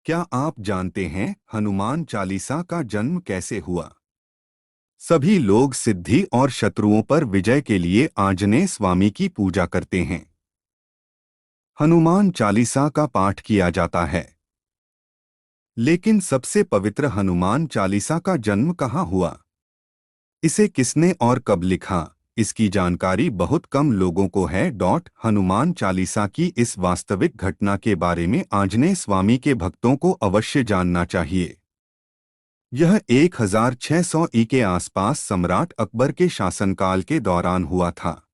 क्या आप जानते हैं हनुमान चालीसा का जन्म कैसे हुआ? सभी लोग सिद्धि और शत्रुओं पर विजय के लिए आंजनेय स्वामी की पूजा करते हैं। हनुमान चालीसा का पाठ किया जाता है। लेकिन सबसे पवित्र हनुमान चालीसा का जन्म कहाँ हुआ? इसे किसने और कब लिखा? इसकी जानकारी बहुत कम लोगों को है। हनुमान चालीसा की इस वास्तविक घटना के बारे में आंजनेय स्वामी के भक्तों को अवश्य जानना चाहिए। यह 1600 ई के आसपास सम्राट अकबर के शासनकाल के दौरान हुआ था।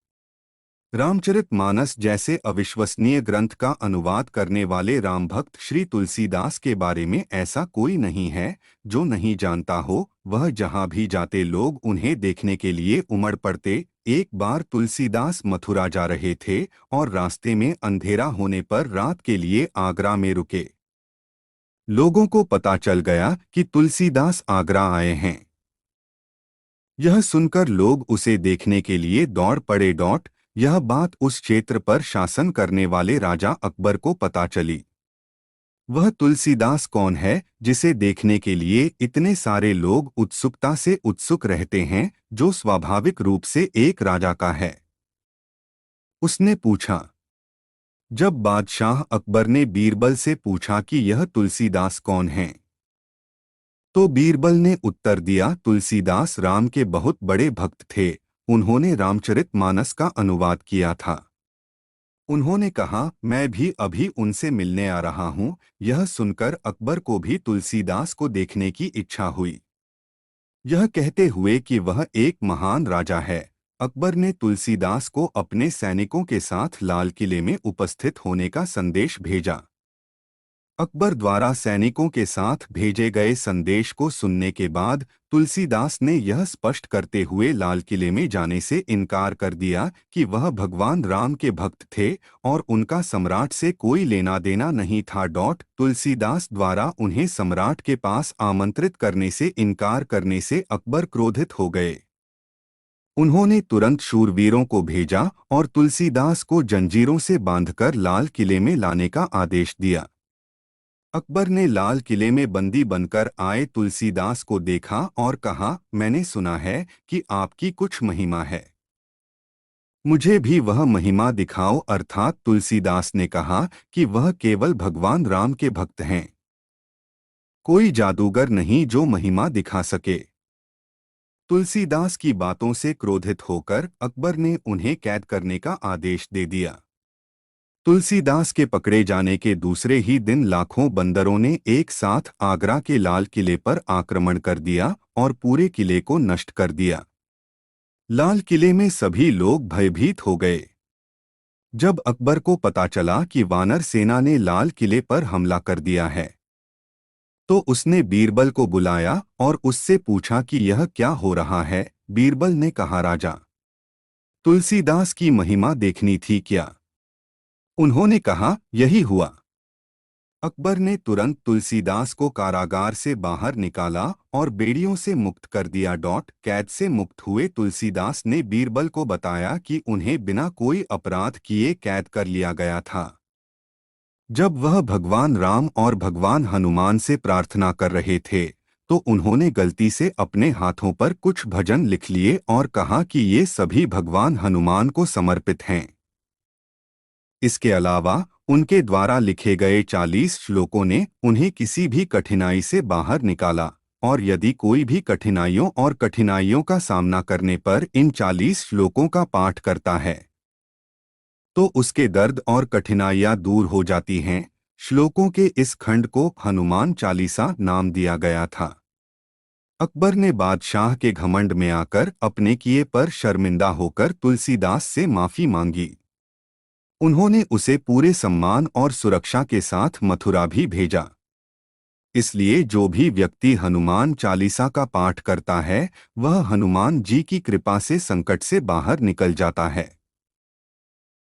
रामचरितमानस जैसे अविश्वसनीय ग्रंथ का अनुवाद करने वाले राम भक्त श्री तुलसीदास के बारे में ऐसा कोई नहीं है जो नहीं जानता हो। वह जहाँ भी जाते लोग उन्हें देखने के लिए उमड़ पड़ते। एक बार तुलसीदास मथुरा जा रहे थे और रास्ते में अंधेरा होने पर रात के लिए आगरा में रुके। लोगों को पता चल गया कि तुलसीदास आगरा आए हैं। यह सुनकर लोग उसे देखने के लिए दौड़ पड़े। यह बात उस क्षेत्र पर शासन करने वाले राजा अकबर को पता चली। वह तुलसीदास कौन है जिसे देखने के लिए इतने सारे लोग उत्सुकता से उत्सुक रहते हैं, जो स्वाभाविक रूप से एक राजा का है? उसने पूछा। जब बादशाह अकबर ने बीरबल से पूछा कि यह तुलसीदास कौन है, तो बीरबल ने उत्तर दिया, तुलसीदास राम के बहुत बड़े भक्त थे। उन्होंने रामचरितमानस का अनुवाद किया था। उन्होंने कहा, मैं भी अभी उनसे मिलने आ रहा हूँ। यह सुनकर अकबर को भी तुलसीदास को देखने की इच्छा हुई। यह कहते हुए कि वह एक महान राजा है, अकबर ने तुलसीदास को अपने सैनिकों के साथ लाल किले में उपस्थित होने का संदेश भेजा। अकबर द्वारा सैनिकों के साथ भेजे गए संदेश को सुनने के बाद तुलसीदास ने यह स्पष्ट करते हुए लाल किले में जाने से इनकार कर दिया कि वह भगवान राम के भक्त थे और उनका सम्राट से कोई लेना देना नहीं था। तुलसीदास द्वारा उन्हें सम्राट के पास आमंत्रित करने से इनकार करने से अकबर क्रोधित हो गए। उन्होंने तुरंत शूरवीरों को भेजा और तुलसीदास को जंजीरों से बांधकर लाल किले में लाने का आदेश दिया। अकबर ने लाल किले में बंदी बनकर आए तुलसीदास को देखा और कहा, मैंने सुना है कि आपकी कुछ महिमा है, मुझे भी वह महिमा दिखाओ। अर्थात तुलसीदास ने कहा कि वह केवल भगवान राम के भक्त हैं, कोई जादूगर नहीं जो महिमा दिखा सके। तुलसीदास की बातों से क्रोधित होकर अकबर ने उन्हें कैद करने का आदेश दे दिया। तुलसीदास के पकड़े जाने के दूसरे ही दिन लाखों बंदरों ने एक साथ आगरा के लाल किले पर आक्रमण कर दिया और पूरे किले को नष्ट कर दिया। लाल किले में सभी लोग भयभीत हो गए। जब अकबर को पता चला कि वानर सेना ने लाल किले पर हमला कर दिया है, तो उसने बीरबल को बुलाया और उससे पूछा कि यह क्या हो रहा है। बीरबल ने कहा, राजा, तुलसीदास की महिमा देखनी थी क्या? उन्होंने कहा, यही हुआ। अकबर ने तुरंत तुलसीदास को कारागार से बाहर निकाला और बेड़ियों से मुक्त कर दिया। कैद से मुक्त हुए तुलसीदास ने बीरबल को बताया कि उन्हें बिना कोई अपराध किए कैद कर लिया गया था। जब वह भगवान राम और भगवान हनुमान से प्रार्थना कर रहे थे, तो उन्होंने गलती से अपने हाथों पर कुछ भजन लिख लिए और कहा कि ये सभी भगवान हनुमान को समर्पित हैं। इसके अलावा उनके द्वारा लिखे गए 40 श्लोकों ने उन्हें किसी भी कठिनाई से बाहर निकाला, और यदि कोई भी कठिनाइयों का सामना करने पर इन 40 श्लोकों का पाठ करता है, तो उसके दर्द और कठिनाइयां दूर हो जाती हैं। श्लोकों के इस खंड को हनुमान चालीसा नाम दिया गया था। अकबर ने बादशाह के घमंड में आकर अपने किए पर शर्मिंदा होकर तुलसीदास से माफी मांगी। उन्होंने उसे पूरे सम्मान और सुरक्षा के साथ मथुरा भी भेजा। इसलिए जो भी व्यक्ति हनुमान चालीसा का पाठ करता है, वह हनुमान जी की कृपा से संकट से बाहर निकल जाता है।